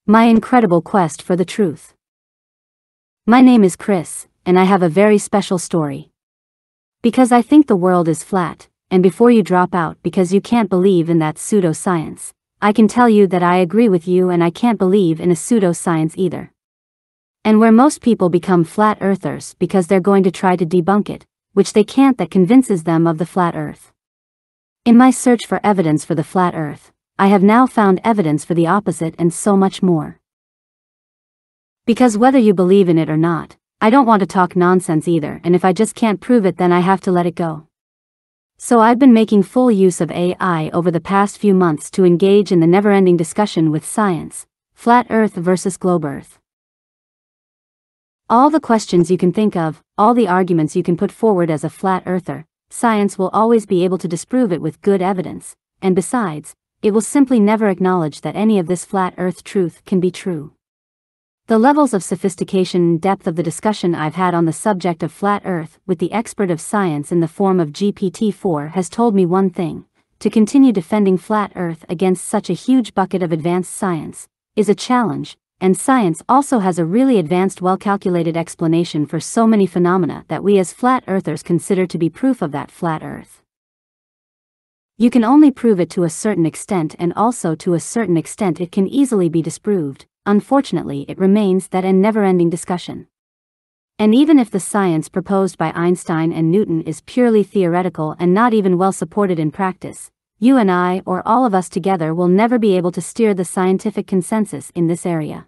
My incredible quest for the truth. My name is Chris, and I have a very special story. Because I think the world is flat, and before you drop out because you can't believe in that pseudoscience, I can tell you that I agree with you and I can't believe in a pseudoscience either. And where most people become flat earthers because they're going to try to debunk it, which they can't, that convinces them of the flat earth. In my search for evidence for the flat earth, I have now found evidence for the opposite and so much more. Because whether you believe in it or not, I don't want to talk nonsense either, and if I just can't prove it then I have to let it go. So I've been making full use of AI over the past few months to engage in the never-ending discussion with science, flat earth versus globe earth. All the questions you can think of, all the arguments you can put forward as a flat earther, science will always be able to disprove it with good evidence, and besides, it will simply never acknowledge that any of this flat earth truth can be true. The levels of sophistication and depth of the discussion I've had on the subject of flat earth with the expert of science in the form of GPT-4 has told me one thing: to continue defending flat earth against such a huge bucket of advanced science is a challenge, and science also has a really advanced, well-calculated explanation for so many phenomena that we as flat earthers consider to be proof of that flat earth. You can only prove it to a certain extent, and also to a certain extent it can easily be disproved. Unfortunately, it remains that and never-ending discussion. And even if the science proposed by Einstein and Newton is purely theoretical and not even well supported in practice, you and I, or all of us together, will never be able to steer the scientific consensus in this area.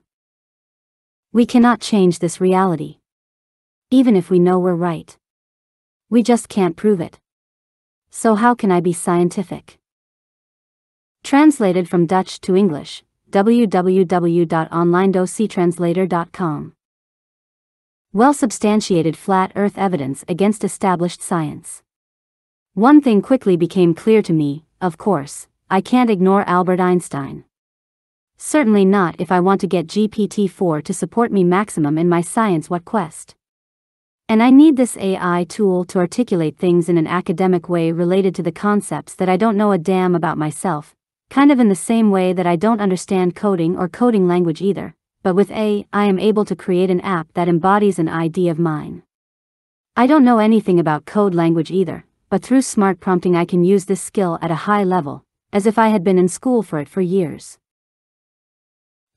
We cannot change this reality. Even if we know we're right. We just can't prove it. So how can I be scientific? Translated from Dutch to English, www.onlinedossietranslator.com. Well-substantiated flat earth evidence against established science. One thing quickly became clear to me: of course, I can't ignore Albert Einstein. Certainly not if I want to get GPT-4 to support me maximum in my science quest. And I need this AI tool to articulate things in an academic way related to the concepts that I don't know a damn about myself, kind of in the same way that I don't understand coding or coding language either, but with AI I am able to create an app that embodies an idea of mine. I don't know anything about code language either, but through smart prompting I can use this skill at a high level, as if I had been in school for it for years.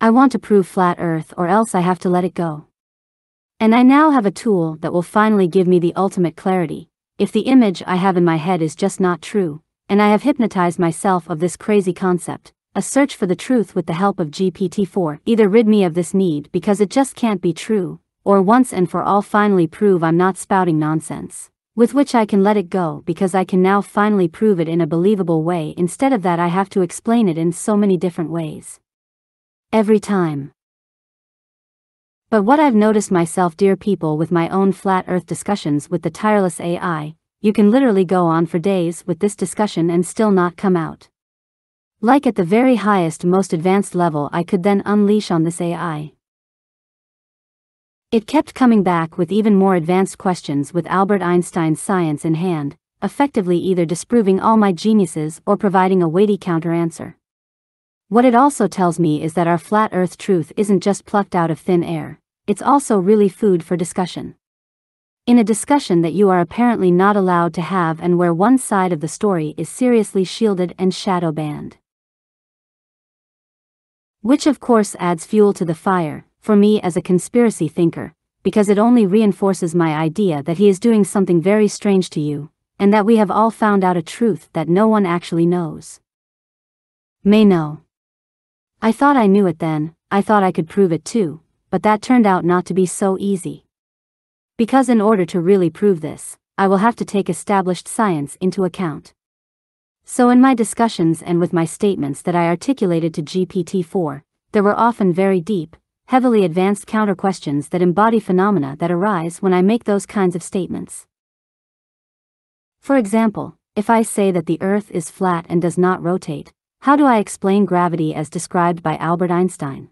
I want to prove flat earth, or else I have to let it go. And I now have a tool that will finally give me the ultimate clarity, if the image I have in my head is just not true, and I have hypnotized myself of this crazy concept. A search for the truth with the help of GPT-4 either rid me of this need because it just can't be true, or once and for all finally prove I'm not spouting nonsense, with which I can let it go because I can now finally prove it in a believable way. Instead of that, I have to explain it in so many different ways. Every time. But what I've noticed myself, dear people, with my own flat earth discussions with the tireless AI, you can literally go on for days with this discussion and still not come out. Like at the very highest, most advanced level I could then unleash on this AI. It kept coming back with even more advanced questions with Albert Einstein's science in hand, effectively either disproving all my geniuses or providing a weighty counter-answer. What it also tells me is that our flat earth truth isn't just plucked out of thin air, it's also really food for discussion. In a discussion that you are apparently not allowed to have, and where one side of the story is seriously shielded and shadow banned. Which of course adds fuel to the fire, for me as a conspiracy thinker, because it only reinforces my idea that he is doing something very strange to you, and that we have all found out a truth that no one actually knows. May know. I thought I knew it then, I thought I could prove it too, but that turned out not to be so easy. Because in order to really prove this, I will have to take established science into account. So in my discussions and with my statements that I articulated to GPT-4, there were often very deep, heavily advanced counter-questions that embody phenomena that arise when I make those kinds of statements. For example, if I say that the Earth is flat and does not rotate, how do I explain gravity as described by Albert Einstein?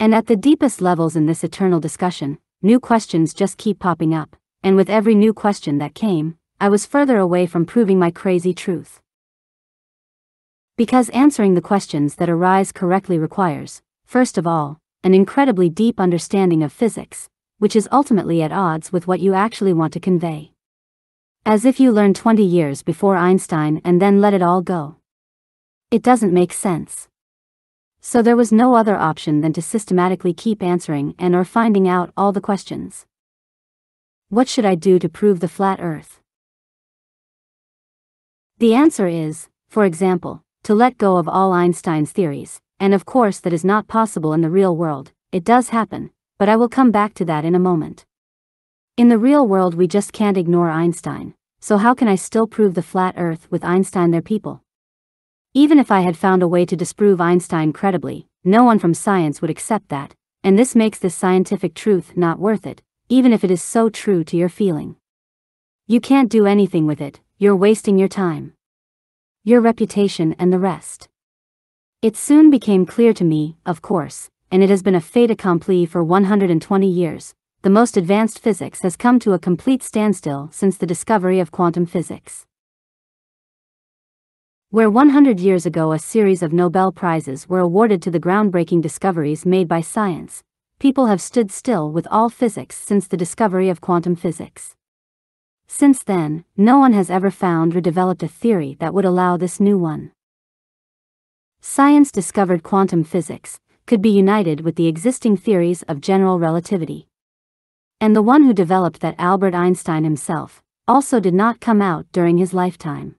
And at the deepest levels in this eternal discussion, new questions just keep popping up, and with every new question that came, I was further away from proving my crazy truth. Because answering the questions that arise correctly requires, first of all, an incredibly deep understanding of physics, which is ultimately at odds with what you actually want to convey. As if you learned 20 years before Einstein and then let it all go. It doesn't make sense. So there was no other option than to systematically keep answering and/or finding out all the questions. What should I do to prove the flat Earth? The answer is, for example, to let go of all Einstein's theories, and of course that is not possible in the real world. It does happen, but I will come back to that in a moment. In the real world we just can't ignore Einstein, so how can I still prove the flat Earth with Einstein there people? Even if I had found a way to disprove Einstein credibly, no one from science would accept that, and this makes this scientific truth not worth it, even if it is so true to your feeling. You can't do anything with it, you're wasting your time, your reputation and the rest. It soon became clear to me, of course, and it has been a fait accompli for 120 years, the most advanced physics has come to a complete standstill since the discovery of quantum physics. Where 100 years ago a series of Nobel Prizes were awarded to the groundbreaking discoveries made by science, people have stood still with all physics since the discovery of quantum physics. Since then, no one has ever found or developed a theory that would allow this new one. Science discovered quantum physics could be united with the existing theories of general relativity. And the one who developed that, Albert Einstein himself, also did not come out during his lifetime.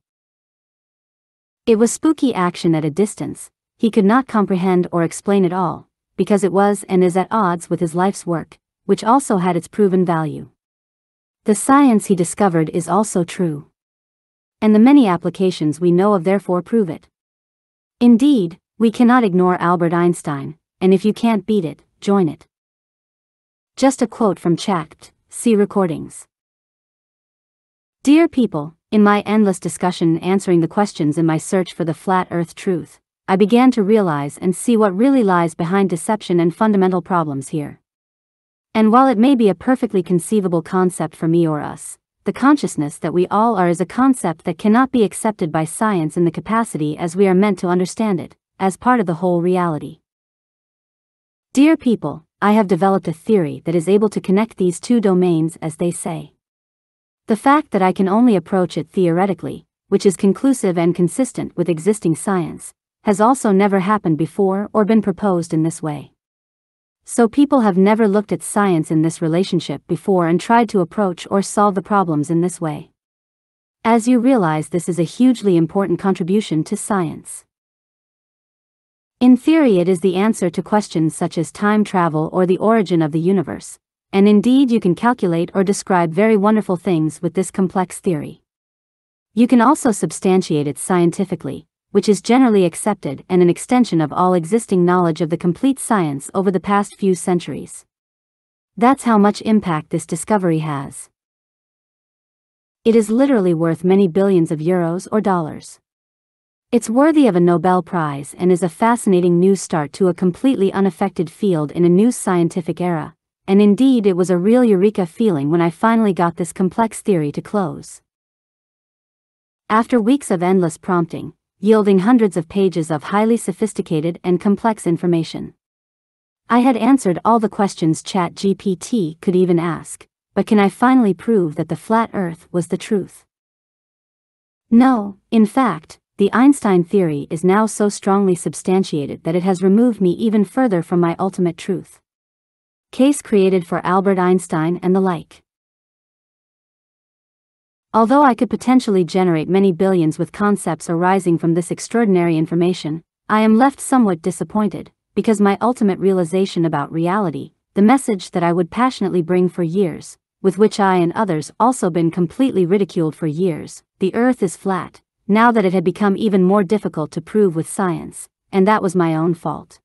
It was spooky action at a distance, he could not comprehend or explain it all, because it was and is at odds with his life's work, which also had its proven value. The science he discovered is also true. And the many applications we know of therefore prove it. Indeed, we cannot ignore Albert Einstein, and if you can't beat it, join it. Just a quote from Chat, see recordings. Dear people, in my endless discussion answering the questions in my search for the flat Earth truth, I began to realize and see what really lies behind deception and fundamental problems here. And while it may be a perfectly conceivable concept for me or us, the consciousness that we all are is a concept that cannot be accepted by science in the capacity as we are meant to understand it, as part of the whole reality. Dear people, I have developed a theory that is able to connect these two domains, as they say. The fact that I can only approach it theoretically, which is conclusive and consistent with existing science, has also never happened before or been proposed in this way. So people have never looked at science in this relationship before and tried to approach or solve the problems in this way. As you realize, this is a hugely important contribution to science. In theory, it is the answer to questions such as time travel or the origin of the universe, and indeed you can calculate or describe very wonderful things with this complex theory. You can also substantiate it scientifically, which is generally accepted and an extension of all existing knowledge of the complete science over the past few centuries. That's how much impact this discovery has. It is literally worth many billions of euros or dollars. It's worthy of a Nobel Prize and is a fascinating new start to a completely unaffected field in a new scientific era, and indeed it was a real eureka feeling when I finally got this complex theory to close. After weeks of endless prompting, yielding hundreds of pages of highly sophisticated and complex information, I had answered all the questions ChatGPT could even ask, but can I finally prove that the flat Earth was the truth? No, in fact, the Einstein theory is now so strongly substantiated that it has removed me even further from my ultimate truth. Case created for Albert Einstein and the like. Although I could potentially generate many billions with concepts arising from this extraordinary information, I am left somewhat disappointed, because my ultimate realization about reality, the message that I would passionately bring for years, with which I and others also been completely ridiculed for years, the Earth is flat, now that it had become even more difficult to prove with science, and that was my own fault.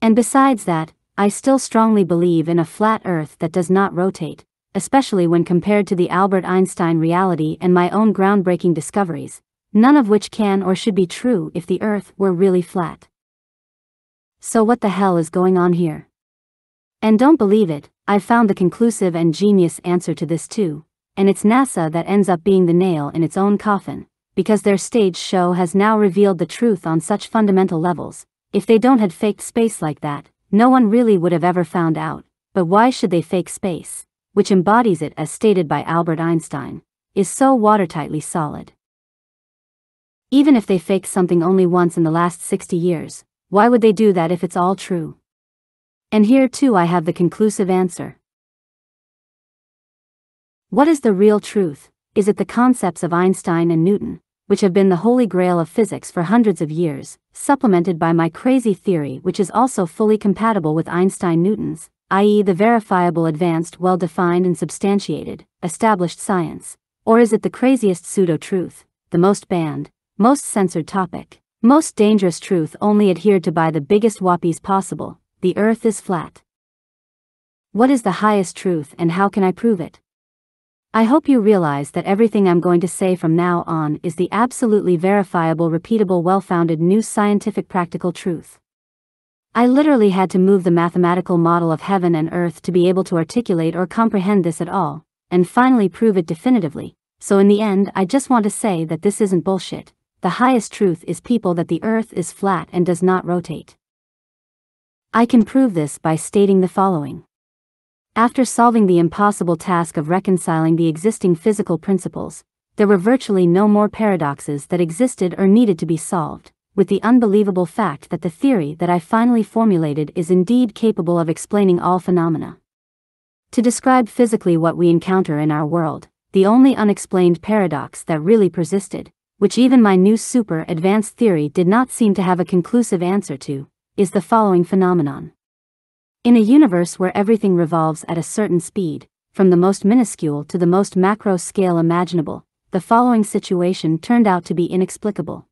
And besides that, I still strongly believe in a flat Earth that does not rotate, especially when compared to the Albert Einstein reality and my own groundbreaking discoveries, none of which can or should be true if the Earth were really flat. So what the hell is going on here? And don't believe it, I've found the conclusive and genius answer to this too, and it's NASA that ends up being the nail in its own coffin, because their stage show has now revealed the truth on such fundamental levels. if they don't had faked space like that, no one really would have ever found out. But why should they fake space, which embodies it as stated by Albert Einstein, is so watertightly solid? Even if they faked something only once in the last 60 years, why would they do that if it's all true? And here too I have the conclusive answer. What is the real truth? Is it the concepts of Einstein and Newton, which have been the holy grail of physics for hundreds of years, supplemented by my crazy theory which is also fully compatible with Einstein-Newton's, i.e. the verifiable, advanced, well-defined and substantiated, established science? Or is it the craziest pseudo-truth, the most banned, most censored topic, most dangerous truth only adhered to by the biggest whoppies possible: the Earth is flat? What is the highest truth and how can I prove it? I hope you realize that everything I'm going to say from now on is the absolutely verifiable, repeatable, well-founded new scientific practical truth. I literally had to move the mathematical model of heaven and earth to be able to articulate or comprehend this at all, and finally prove it definitively. So in the end, I just want to say that this isn't bullshit. The highest truth is people that the earth is flat and does not rotate. I can prove this by stating the following. After solving the impossible task of reconciling the existing physical principles, there were virtually no more paradoxes that existed or needed to be solved, with the unbelievable fact that the theory that I finally formulated is indeed capable of explaining all phenomena. To describe physically what we encounter in our world, the only unexplained paradox that really persisted, which even my new super advanced theory did not seem to have a conclusive answer to, is the following phenomenon. In a universe where everything revolves at a certain speed, from the most minuscule to the most macro scale imaginable, the following situation turned out to be inexplicable.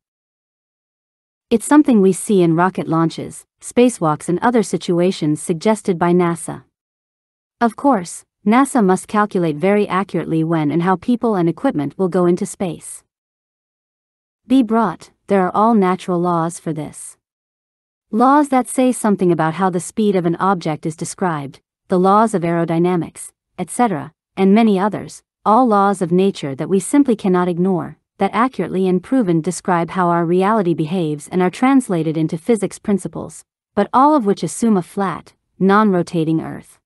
It's something we see in rocket launches, spacewalks and other situations suggested by NASA. Of course, NASA must calculate very accurately when and how people and equipment will go into space. There are all natural laws for this. Laws that say something about how the speed of an object is described, the laws of aerodynamics, etc., and many others, all laws of nature that we simply cannot ignore, that accurately and proven describe how our reality behaves and are translated into physics principles, but all of which assume a flat, non-rotating Earth.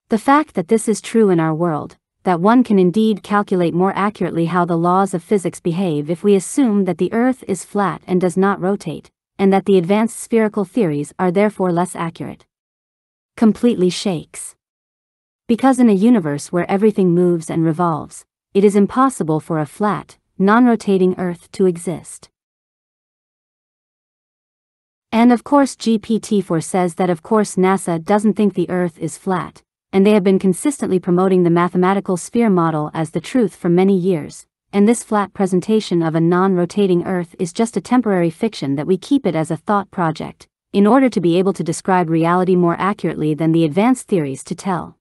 The fact that this is true in our world, that one can indeed calculate more accurately how the laws of physics behave if we assume that the Earth is flat and does not rotate, and that the advanced spherical theories are therefore less accurate, completely shakes. Because in a universe where everything moves and revolves, it is impossible for a flat, non-rotating Earth to exist. And of course GPT-4 says that of course NASA doesn't think the Earth is flat, and they have been consistently promoting the mathematical sphere model as the truth for many years, and this flat presentation of a non-rotating Earth is just a temporary fiction that we keep it as a thought project, in order to be able to describe reality more accurately than the advanced theories to tell.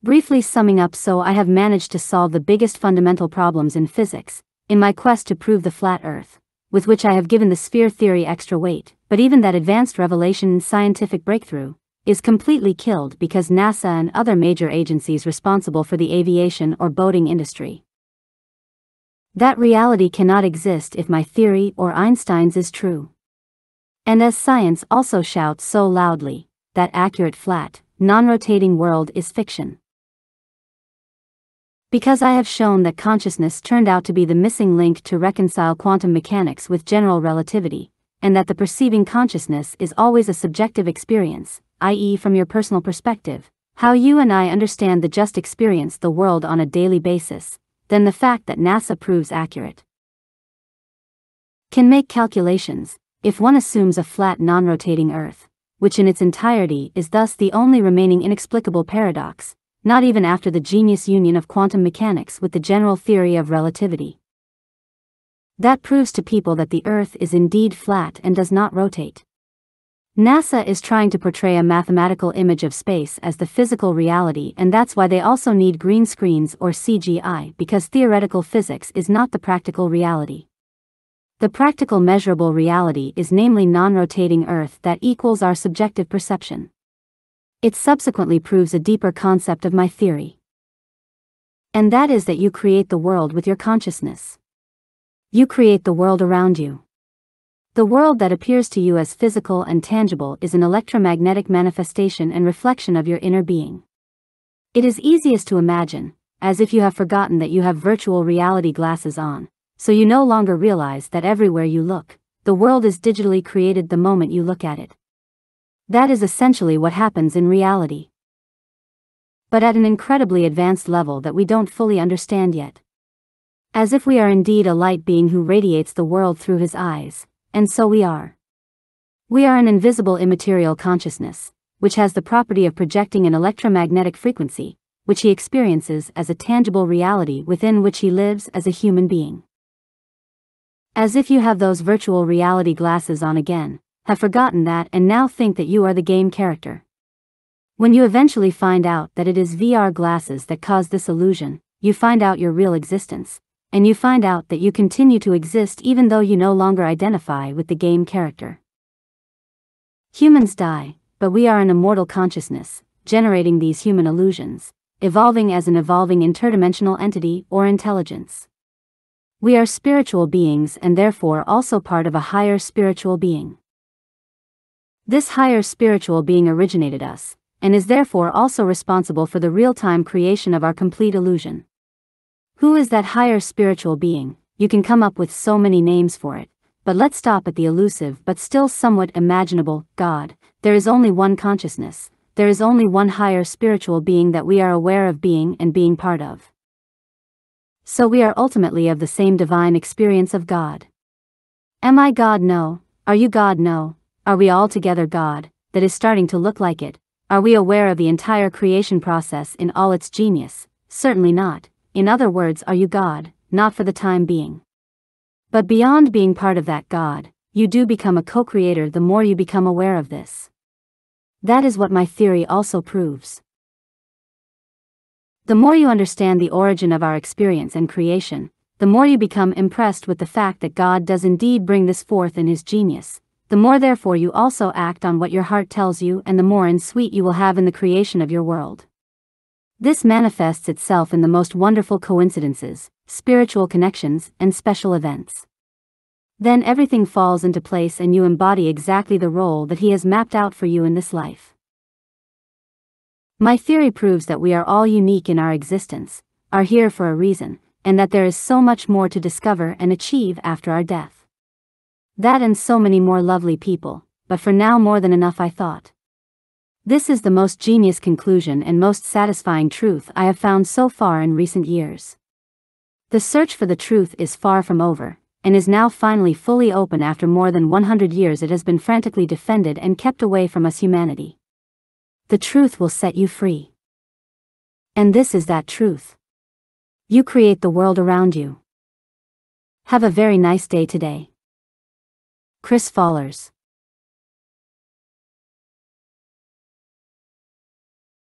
Briefly summing up, so I have managed to solve the biggest fundamental problems in physics, in my quest to prove the flat Earth, with which I have given the sphere theory extra weight, but even that advanced revelation and scientific breakthrough is completely killed because NASA and other major agencies responsible for the aviation or boating industry. That reality cannot exist if my theory or Einstein's is true. And as science also shouts so loudly, that accurate flat, non-rotating world is fiction. Because I have shown that consciousness turned out to be the missing link to reconcile quantum mechanics with general relativity, and that the perceiving consciousness is always a subjective experience, i.e. from your personal perspective, how you and I understand the just experience the world on a daily basis, then the fact that NASA proves accurate, can make calculations, if one assumes a flat non-rotating Earth, which in its entirety is thus the only remaining inexplicable paradox, not even after the genius union of quantum mechanics with the general theory of relativity. That proves to people that the Earth is indeed flat and does not rotate. NASA is trying to portray a mathematical image of space as the physical reality, and that's why they also need green screens or CGI, because theoretical physics is not the practical reality. The practical measurable reality is namely non-rotating Earth that equals our subjective perception. It subsequently proves a deeper concept of my theory. And that is that you create the world with your consciousness. You create the world around you. The world that appears to you as physical and tangible is an electromagnetic manifestation and reflection of your inner being. It is easiest to imagine, as if you have forgotten that you have virtual reality glasses on, so you no longer realize that everywhere you look, the world is digitally created the moment you look at it. That is essentially what happens in reality. But at an incredibly advanced level that we don't fully understand yet. As if we are indeed a light being who radiates the world through his eyes, and so we are. We are an invisible immaterial consciousness, which has the property of projecting an electromagnetic frequency, which he experiences as a tangible reality within which he lives as a human being. As if you have those virtual reality glasses on again, have forgotten that and now think that you are the game character. When you eventually find out that it is VR glasses that cause this illusion, you find out your real existence, and you find out that you continue to exist even though you no longer identify with the game character. Humans die, but we are an immortal consciousness, generating these human illusions, evolving as an evolving interdimensional entity or intelligence. We are spiritual beings and therefore also part of a higher spiritual being. This higher spiritual being originated us, and is therefore also responsible for the real-time creation of our complete illusion. Who is that higher spiritual being? You can come up with so many names for it, but let's stop at the elusive but still somewhat imaginable God. There is only one consciousness, there is only one higher spiritual being that we are aware of being and being part of. So we are ultimately of the same divine experience of God. Am I God? No. Are you God? No. Are we all together God, that is starting to look like it? Are we aware of the entire creation process in all its genius? Certainly not. In other words, are you God? Not for the time being. But beyond being part of that God, you do become a co-creator the more you become aware of this. That is what my theory also proves. The more you understand the origin of our experience and creation, the more you become impressed with the fact that God does indeed bring this forth in his genius, the more therefore you also act on what your heart tells you and the more in sweet you will have in the creation of your world. This manifests itself in the most wonderful coincidences, spiritual connections, and special events. Then everything falls into place and you embody exactly the role that he has mapped out for you in this life. My theory proves that we are all unique in our existence, are here for a reason, and that there is so much more to discover and achieve after our death. That and so many more lovely people, but for now more than enough I thought. This is the most genius conclusion and most satisfying truth I have found so far in recent years. The search for the truth is far from over, and is now finally fully open after more than 100 years it has been frantically defended and kept away from us humanity. The truth will set you free. And this is that truth. You create the world around you. Have a very nice day today. Chris Fallers.